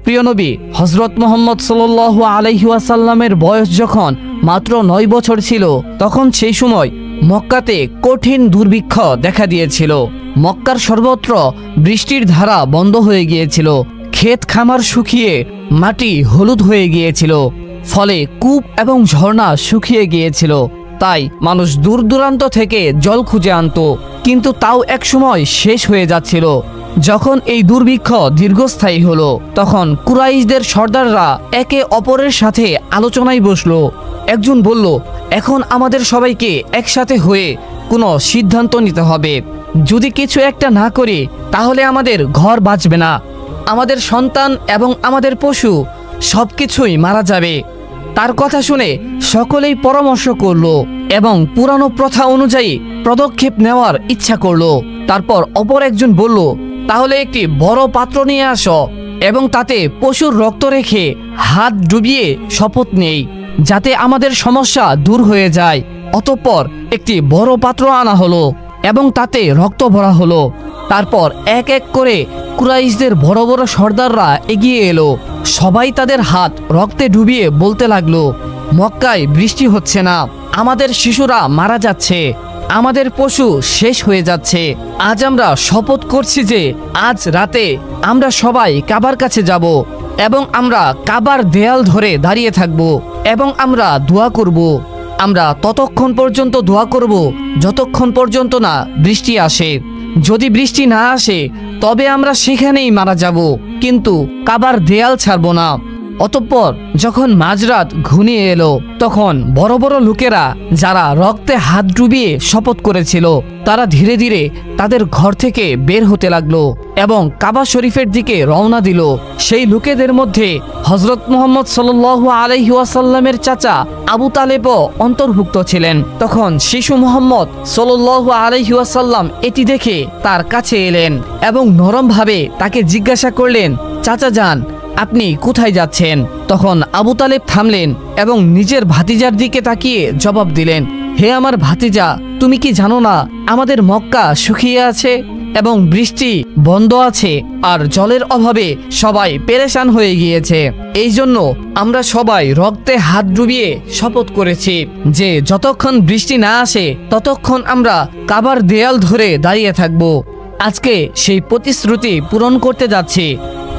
প্রিয় নবী হযরত মুহাম্মদ সাল্লাল্লাহু আলাইহি ওয়াসাল্লামের বয়স যখন মাত্র 9 বছর ছিল, তখন সেই সময় মক্কাতে কঠিন দুর্ভিক্ষ দেখা দিয়েছিল। মক্কার সর্বত্র বৃষ্টির ধারা বন্ধ হয়ে গিয়েছিল, ক্ষেত খামার শুকিয়ে মাটি হলুদ হয়ে গিয়েছিল, ফলে কূপ এবং ঝর্ণা শুকিয়ে গিয়েছিল। তাই মানুষ দূর দূরান্ত থেকে জল খুঁজে আনতো, কিন্তু তাও একসময় শেষ হয়ে যাচ্ছিল। যখন এই দুর্ভিক্ষ দীর্ঘস্থায়ী হলো, তখন কুরাইশদের সর্দাররা একে অপরের সাথে আলোচনায় বসলো। একজন বলল, এখন আমাদের সবাইকে একসাথে হয়ে কোনো সিদ্ধান্ত নিতে হবে। যদি কিছু একটা না করি তাহলে আমাদের ঘর বাঁচবে না, আমাদের সন্তান এবং আমাদের পশু সবকিছুই মারা যাবে। তার কথা শুনে সকলেই পরামর্শ করলো এবং পুরানো প্রথা অনুযায়ী পদক্ষেপ নেওয়ার ইচ্ছা করলো। তারপর অপর একজন বলল, তাহলে একটি বড় পাত্র নিয়ে আসো এবং তাতে পশুর রক্ত রেখে হাত ডুবিয়ে শপথ নেই, যাতে আমাদের সমস্যা দূর হয়ে যায়। অতঃপর একটি বড় পাত্র আনা হলো এবং তাতে রক্ত ভরা হলো। তারপর এক এক করে কুরাইশদের বড় বড় সর্দাররা এগিয়ে এলো। সবাই তাদের হাত রক্তে ডুবিয়ে বলতে লাগলো, মক্কায় বৃষ্টি হচ্ছে না, আমাদের শিশুরা মারা যাচ্ছে, আমাদের পশু শেষ হয়ে যাচ্ছে। আজ আমরা শপথ করছি যে আজ রাতে আমরা সবাই কাবার কাছে যাব এবং আমরা কাবার দেয়াল ধরে দাঁড়িয়ে থাকব এবং আমরা দোয়া করব। আমরা ততক্ষণ পর্যন্ত দোয়া করব যতক্ষণ পর্যন্ত না বৃষ্টি আসে। যদি বৃষ্টি না আসে তবে আমরা সেখানেই মারা যাব, কিন্তু কাবার দেয়াল ছাড়ব না। অতঃপর যখন মাঝরাত ঘনিয়ে এলো, তখন বড় বড় লোকেরা যারা রক্তে হাত ডুবিয়ে শপথ করেছিল, তারা ধীরে ধীরে তাদের ঘর থেকে বের হতে লাগলো এবং কাবা শরীফের দিকে রওনা দিল। সেই লোকেদের মধ্যে হযরত মুহাম্মদ সাল্লাল্লাহু আলাইহি ওয়াসাল্লামের চাচা আবু তালেবও অন্তর্ভুক্ত ছিলেন। তখন শিশু মুহাম্মদ সাল্লাল্লাহু আলাইহি ওয়াসাল্লাম এটি দেখে তার কাছে এলেন এবং নরমভাবে তাকে জিজ্ঞাসা করলেন, চাচা যান, আপনি কোথায় যাচ্ছেন? তখন আবু তালেব থামলেন এবং নিজের ভাতিজার দিকে তাকিয়ে জবাব দিলেন, হে আমার ভাতিজা, তুমি কি জানো না আমাদের মক্কা শুকিয়ে আছে এবং বৃষ্টি বন্ধ আছে আর জলের অভাবে সবাই পেরেশান হয়ে গিয়েছে। এই জন্য আমরা সবাই রক্তে হাত ডুবিয়ে শপথ করেছি যে যতক্ষণ বৃষ্টি না আসে ততক্ষণ আমরা কাবার দেয়াল ধরে দাঁড়িয়ে থাকব। আজকে সেই প্রতিশ্রুতি পূরণ করতে যাচ্ছি।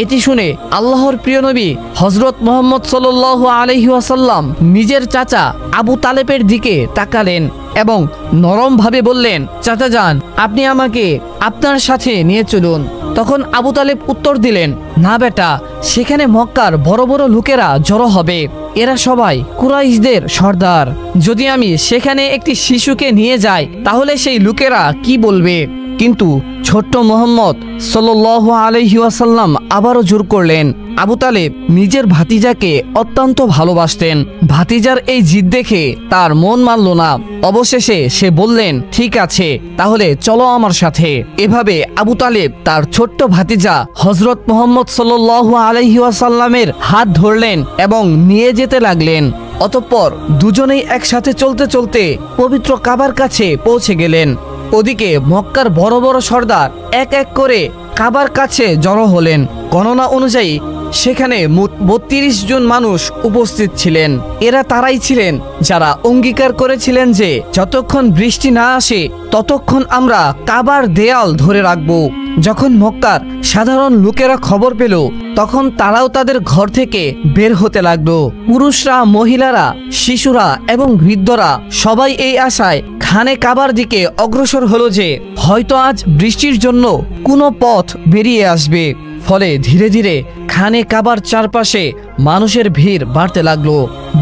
এটি শুনে আল্লাহর প্রিয় নবী হযরত মুহাম্মদ সাল্লাল্লাহু আলাইহি ওয়াসাল্লাম নিজের চাচা আবু তালেবের দিকে তাকালেন এবং নরমভাবে বললেন, চাচা যান, আপনি আমাকে আপনার সাথে নিয়ে চলুন। তখন আবু তালেব উত্তর দিলেন, না বেটা, সেখানে মক্কার বড় বড় লোকেরা জড়ো হবে, এরা সবাই কুরাইশদের সর্দার। যদি আমি সেখানে একটি শিশুকে নিয়ে যাই তাহলে সেই লোকেরা কি বলবে? কিন্তু ছোট্ট মুহাম্মদ সাল্লাল্লাহু আলাইহি ওয়াসাল্লাম আবারও জোর করলেন। আবু তালেব নিজের ভাতিজাকে অত্যন্ত ভালোবাসতেন। ভাতিজার এই জিদ দেখে তার মন মানল না। অবশেষে সে বললেন, ঠিক আছে, তাহলে চলো আমার সাথে। এভাবে আবু তালেব তার ছোট্ট ভাতিজা হযরত মুহাম্মদ সাল্লাল্লাহু আলাইহি ওয়াসাল্লামের হাত ধরলেন এবং নিয়ে যেতে লাগলেন। অতঃপর দুজনেই একসাথে চলতে চলতে পবিত্র কাবার কাছে পৌঁছে গেলেন। ওদিকে মক্কার বড় বড় সর্দার এক এক করে কাবার কাছে জড়ো হলেন। গণনা অনুযায়ী সেখানে মোট ৩২ জন মানুষ উপস্থিত ছিলেন। এরা তারাই ছিলেন যারা অঙ্গীকার করেছিলেন যে যতক্ষণ বৃষ্টি না আসে ততক্ষণ আমরা কাবার দেয়াল ধরে রাখব। যখন মক্কার সাধারণ লোকেরা খবর পেল, তখন তারাও তাদের ঘর থেকে বের হতে লাগলো। পুরুষরা, মহিলারা, শিশুরা এবং বৃদ্ধরা সবাই এই আশায় খানে কাবার দিকে অগ্রসর হলো যে হয়তো আজ বৃষ্টির জন্য কোনো পথ বেরিয়ে আসবে। ফলে ধীরে ধীরে খানে কাবার চারপাশে মানুষের ভিড় বাড়তে লাগলো।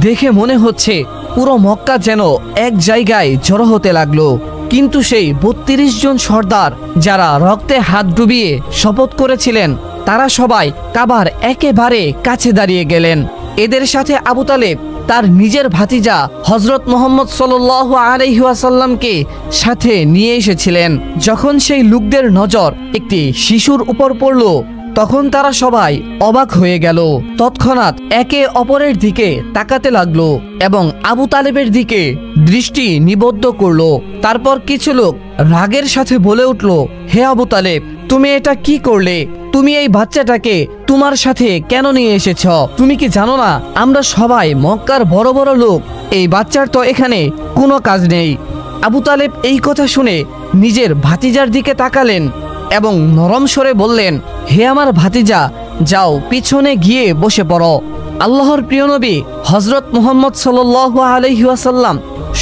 দেখে মনে হচ্ছে পুরো মক্কা যেন এক জায়গায় জড়ো হতে লাগলো। কিন্তু সেই ৩২ জন সর্দার যারা রক্তে হাত ডুবিয়ে শপথ করেছিলেন, তারা সবাই কাবার একেবারে কাছে দাঁড়িয়ে গেলেন। এদের সাথে আবু তালেব তার নিজের ভাতিজা হযরত মুহাম্মদ সাল্লাল্লাহু আলাইহি ওয়াসাল্লামকে সাথে নিয়ে এসেছিলেন। যখন সেই লোকদের নজর একটি শিশুর উপর পড়ল, তখন তারা সবাই অবাক হয়ে গেল। তৎক্ষণাৎ একে অপরের দিকে তাকাতে লাগলো এবং আবু তালেবের দিকে দৃষ্টি নিবদ্ধ করলো। তারপর কিছু লোক রাগের সাথে বলে উঠল, হে আবু তালেব, তুমি এটা কি করলে? তুমি এই বাচ্চাটাকে তোমার সাথে কেন নিয়ে এসেছ? তুমি কি জানো না আমরা সবাই মক্কার বড় বড় লোক, এই বাচ্চার তো এখানে কোনো কাজ নেই। আবু তালেব এই কথা শুনে নিজের ভাতিজার দিকে তাকালেন এবং নরম স্বরে বললেন, হে আমার ভাতিজা, যাও পিছনে গিয়ে বসে পড়ো। আল্লাহর প্রিয় নবী হযরত মুহাম্মদ সাল্লাল্লাহু আলাইহি ওয়াসাল্লাম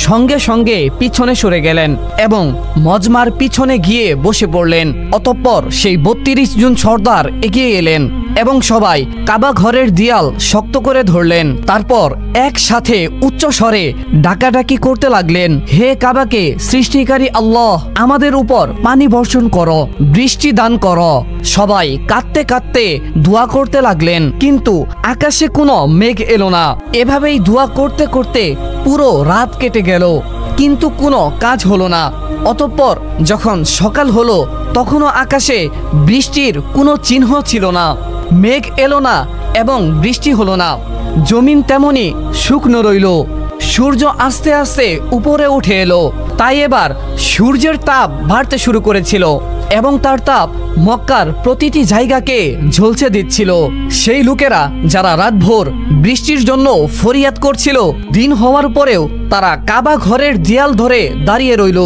সঙ্গে সঙ্গে পিছনে সরে গেলেন এবং মজমার পিছনে গিয়ে বসে পড়লেন। অতঃপর সেই ৩২ জন সর্দার এগিয়ে এলেন এবং সবাই কাবা ঘরের দেয়াল শক্ত করে ধরলেন। তারপর একসাথে উচ্চ স্বরে ডাকাডাকি করতে লাগলেন, হে কাবাকে সৃষ্টিকারী আল্লাহ, আমাদের উপর পানি বর্ষণ করো, বৃষ্টি দান করো। সবাই কাঁদতে কাঁদতে দোয়া করতে লাগলেন, কিন্তু আকাশে কোনো মেঘ এলো না। এভাবেই দোয়া করতে করতে পুরো রাত কেটে গেল, কিন্তু কোনো কাজ হলো না। অতঃপর যখন সকাল হলো তখনও আকাশে বৃষ্টির কোনো চিহ্ন ছিল না, মেঘ এলো না এবং বৃষ্টি হলো না। জমিন তেমনি শুকনো রইল। সূর্য আস্তে আস্তে উপরে উঠে এলো। তাই এবার সূর্যের তাপ বাড়তে শুরু করেছিল এবং তার তাপ মক্কার প্রতিটি জায়গাকে ঝলসে দিচ্ছিল। সেই লোকেরা যারা রাতভর বৃষ্টির জন্য ফরিয়াদ করছিল, দিন হওয়ার পরেও তারা কাবা ঘরের দেয়াল ধরে দাঁড়িয়ে রইল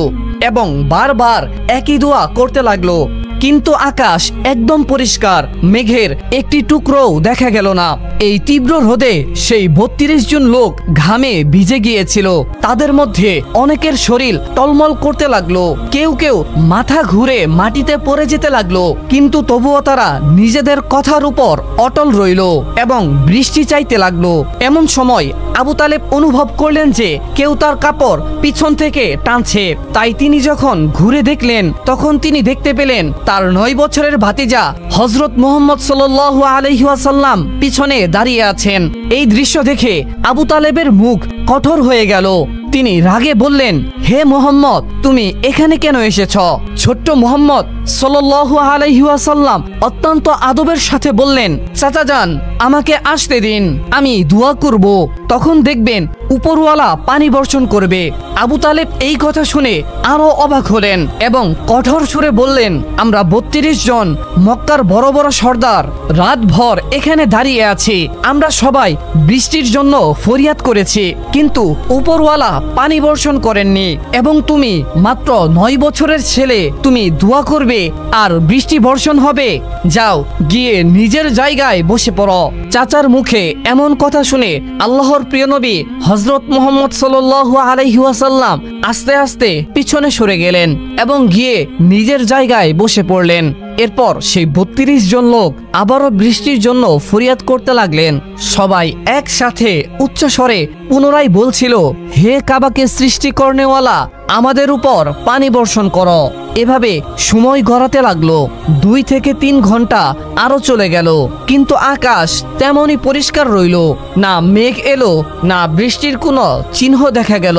এবং বারবার একই দোয়া করতে লাগলো। কিন্তু আকাশ একদম পরিষ্কার, মেঘের একটি টুকরোও দেখা গেল না। এই তীব্র রোদে সেই ৩২ জন লোক ঘামে ভিজে গিয়েছিল। তাদের মধ্যে অনেকের শরীর টলমল করতে লাগলো, কেউ কেউ মাথা ঘুরে মাটিতে পড়ে যেতে লাগলো, কিন্তু তবুও তারা নিজেদের কথার উপর অটল রইল এবং বৃষ্টি চাইতে লাগলো। এমন সময় আবু তালেব অনুভব করলেন যে কেউ তার কাপড় পিছন থেকে টানছে। তাই তিনি যখন ঘুরে দেখলেন তখন তিনি দেখতে পেলেন তার ৯ বছরের ভাতিজা হযরত মুহাম্মদ সাল্লাল্লাহু আলাইহি ওয়াসাল্লাম পিছনে দাঁড়িয়ে আছেন। এই দৃশ্য দেখে আবু তালেবের মুখ কঠোর হয়ে গেল। তিনি রাগে বললেন, হে মুহাম্মদ, তুমি এখানে কেন এসেছ? ছোট্ট মুহাম্মদ সাল্লাল্লাহু আলাইহি ওয়াসাল্লাম অত্যন্ত আদবের সাথে বললেন, চাচা যান, আমাকে আসতে দিন, আমি দোয়া করব, তখন দেখবেন উপরওয়ালা পানি বর্ষণ করবে। আবু তালেব এই কথা শুনে আরো অবাক হলেন এবং কঠোর সুরে বললেন, আমরা ৩২ জন মক্কার বড় বড় সর্দার রাতভর এখানে দাঁড়িয়ে আছি। আমরা সবাই বৃষ্টির জন্য ফরিয়াদ করেছি, কিন্তু উপরওয়ালা পানি বর্ষণ করেননি এবং তুমি মাত্র ৯ বছরের ছেলে, তুমি দোয়া করবে আর বৃষ্টি বর্ষণ হবে? যাও গিয়ে নিজের জায়গায় বসে পড়ো। চাচার মুখে এমন কথা শুনে আল্লাহর প্রিয় নবী হযরত মুহাম্মদ সাল্লাল্লাহু আলাইহি ওয়াসাল্লাম আস্তে আস্তে পিছনে সরে গেলেন এবং গিয়ে নিজের জায়গায় বসে পড়লেন। এরপর সেই ৩২ জন লোক আবারও বৃষ্টির জন্য ফরিয়াদ করতে লাগলেন। সবাই একসাথে উচ্চ স্বরে পুনরায় বলছিল, হে কাবাকে সৃষ্টি করনেওয়ালা, আমাদের উপর পানি বর্ষণ করো। এভাবে সময় গড়াতে লাগলো। ২ থেকে ৩ ঘন্টা আরো চলে গেল, কিন্তু আকাশ তেমনই পরিষ্কার রইল না। মেঘ এলো না, বৃষ্টির কোনো চিহ্ন দেখা গেল।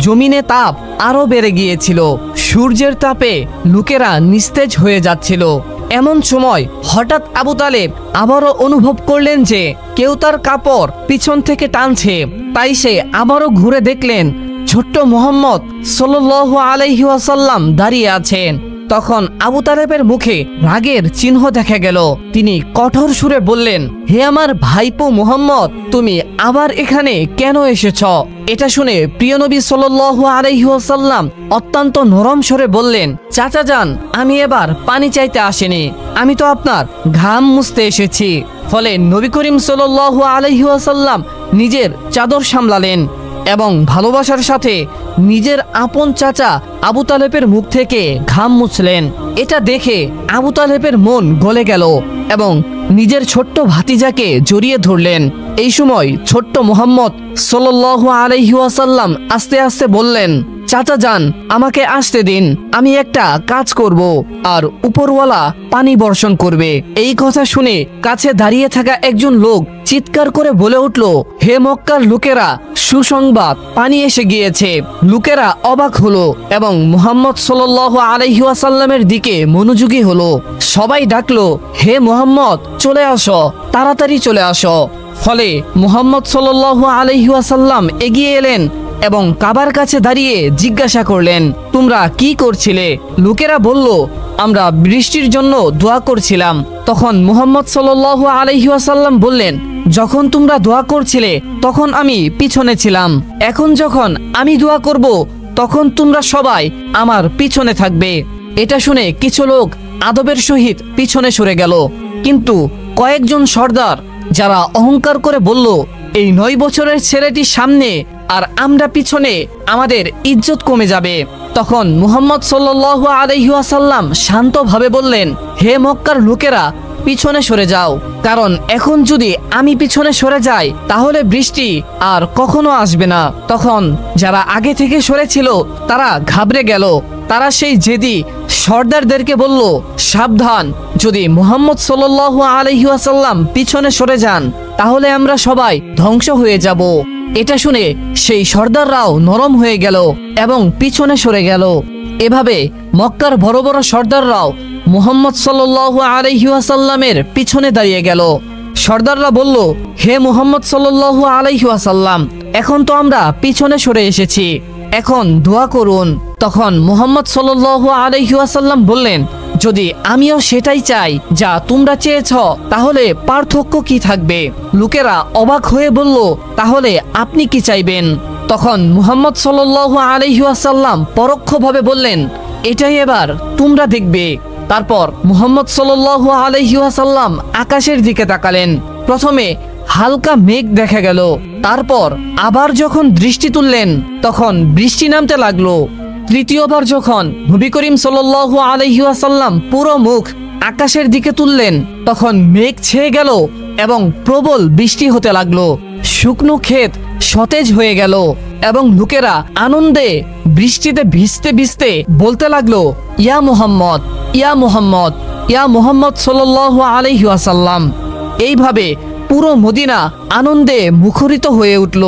জমিনে তাপ আরো বেড়ে গিয়েছিল। সূর্যের তাপে লোকেরা নিস্তেজ হয়ে যাচ্ছিল। এমন সময় হঠাৎ আবু তালেব আবারও অনুভব করলেন যে কেউ তার কাপড় পিছন থেকে টানছে। তাই সে আবারও ঘুরে দেখলেন ছোট্ট মুহাম্মদ সাল্লাল্লাহু আলাইহি ওয়াসাল্লাম দাঁড়িয়ে আছেন। তখন আবু তালেবের মুখে রাগের চিহ্ন দেখা গেল। তিনি কঠোর সুরে বললেন, হে আমার ভাইপো মুহাম্মদ, তুমি আবার এখানে কেন এসেছ? এটা শুনে প্রিয় নবী সাল্লাল্লাহু আলাইহি ওয়াসাল্লাম অত্যন্ত নরম স্বরে বললেন, চাচা যান, আমি এবার পানি চাইতে আসিনি, আমি তো আপনার ঘাম মুছতে এসেছি। ফলে নবী করিম সাল্লাল্লাহু আলাইহি ওয়াসাল্লাম নিজের চাদর সামলালেন এবং ভালোবাসার সাথে নিজের আপন চাচা আবু তালেবের মুখ থেকে ঘাম মুছলেন। এটা দেখে আবু তালেবের মন গলে গেল এবং নিজের ছোট্ট ভাতিজাকে জড়িয়ে ধরলেন। এই সময় ছোট্ট মুহাম্মদ সাল্লাল্লাহু আলাইহি ওয়াসাল্লাম আস্তে আস্তে বললেন, চাচা যান, আমাকে আসতে দিন, আমি একটা কাজ করব আর উপরওয়ালা পানি বর্ষণ করবে। এই কথা শুনে কাছে দাঁড়িয়ে থাকা একজন লোক চিৎকার করে বলে উঠল, হে মক্কার লোকেরা, সুসংবাদ, পানি এসে গিয়েছে। লোকেরা অবাক হলো এবং মুহাম্মদ সাল্লাল্লাহু আলাইহি ওয়াসাল্লামের দিকে মনোযোগী হলো। সবাই ডাকলো, হে মুহাম্মদ, চলে আসো, তাড়াতাড়ি চলে আসো। ফলে মুহাম্মদ সাল্লাল্লাহু আলাইহি ওয়াসাল্লাম এগিয়ে এলেন এবং কাবার কাছে দাঁড়িয়ে জিজ্ঞাসা করলেন, তোমরা কি করছিলে? লোকেরা বলল, আমরা বৃষ্টির জন্য দোয়া করছিলাম। তখন মুহাম্মদ সাল্লাল্লাহু আলাইহি ওয়াসাল্লাম বললেন, যখন তোমরা দোয়া করছিলে তখন আমি পিছনে ছিলাম, এখন যখন আমি দোয়া করব তখন তোমরা সবাই আমার পিছনে থাকবে। এটা শুনে কিছু লোক আদবের সহিত পিছনে সরে গেল, কিন্তু কয়েকজন সর্দার যারা অহংকার করে বলল, এই 9 বছরের ছেলেটির সামনে আর আমরা পিছনে, আমাদের ইজ্জত কমে যাবে। তখন মুহাম্মদ সাল্লাল্লাহু আলাইহি ওয়াসাল্লাম শান্তভাবে বললেন, হে মক্কার লোকেরা, পিছনে সরে যাও, কারণ এখন যদি আমি পিছনে সরে যাই তাহলে বৃষ্টি আর কখনো আসবে না। তখন যারা আগে থেকে সরেছিল তারা ঘাবড়ে গেল। তারা সেই জেদি সর্দারদেরকে বলল, সাবধান, যদি মুহাম্মদ সাল্লাল্লাহু আলাইহি ওয়াসাল্লাম পিছনে সরে যান তাহলে আমরা সবাই ধ্বংস হয়ে যাব। এটা শুনে সেই সর্দাররাও নরম হয়ে গেল এবং পিছনে সরে গেল। এভাবে মক্কার বড় বড় সর্দাররাও মুহাম্মদ সাল্লাল্লাহু আলাইহি ওয়াসাল্লামের পিছনে দাঁড়িয়ে গেল। সর্দাররা বলল, হে মুহাম্মদ সাল্লাল্লাহু আলাইহি ওয়াসাল্লাম, এখন তো আমরা পিছনে সরে এসেছি, এখন দোয়া করুন। তখন মুহাম্মদ সাল্লাল্লাহু আলাইহি ওয়াসাল্লাম বললেন, যদি আমিও সেটাই চাই যা তোমরা চেয়েছ তাহলে পার্থক্য কি থাকবে? লোকেরা অবাক হয়ে বলল, তাহলে আপনি কি চাইবেন? তখন মুহাম্মদ সাল্লাল্লাহু আলাইহি ওয়াসাল্লাম পরোক্ষভাবে বললেন, এটাই এবার তোমরা দেখবে। তারপর মুহাম্মদ সাল্লাল্লাহু আলাইহি ওয়াসাল্লাম আকাশের দিকে তাকালেন। প্রথমে হালকা মেঘ দেখা গেল, তারপর আবার যখন দৃষ্টি তুললেন তখন বৃষ্টি নামতে লাগলো। তৃতীয়বার যখন নবী করিম সাল্লাল্লাহু আলাইহি ওয়াসাল্লাম পুরো মুখ আকাশের দিকে তুললেন তখন মেঘ ছেয়ে গেল এবং প্রবল বৃষ্টি হতে লাগলো। শুকনো ক্ষেত সতেজ হয়ে গেল এবং লোকেরা আনন্দে বৃষ্টিতে ভিজতে ভিজতে বলতে লাগলো, ইয়া মুহাম্মদ, ইয়া মুহাম্মদ, ইয়া মুহাম্মদ সাল্লাল্লাহু আলাইহি ওয়াসাল্লাম। এইভাবে পুরো মদিনা আনন্দে মুখরিত হয়ে উঠল।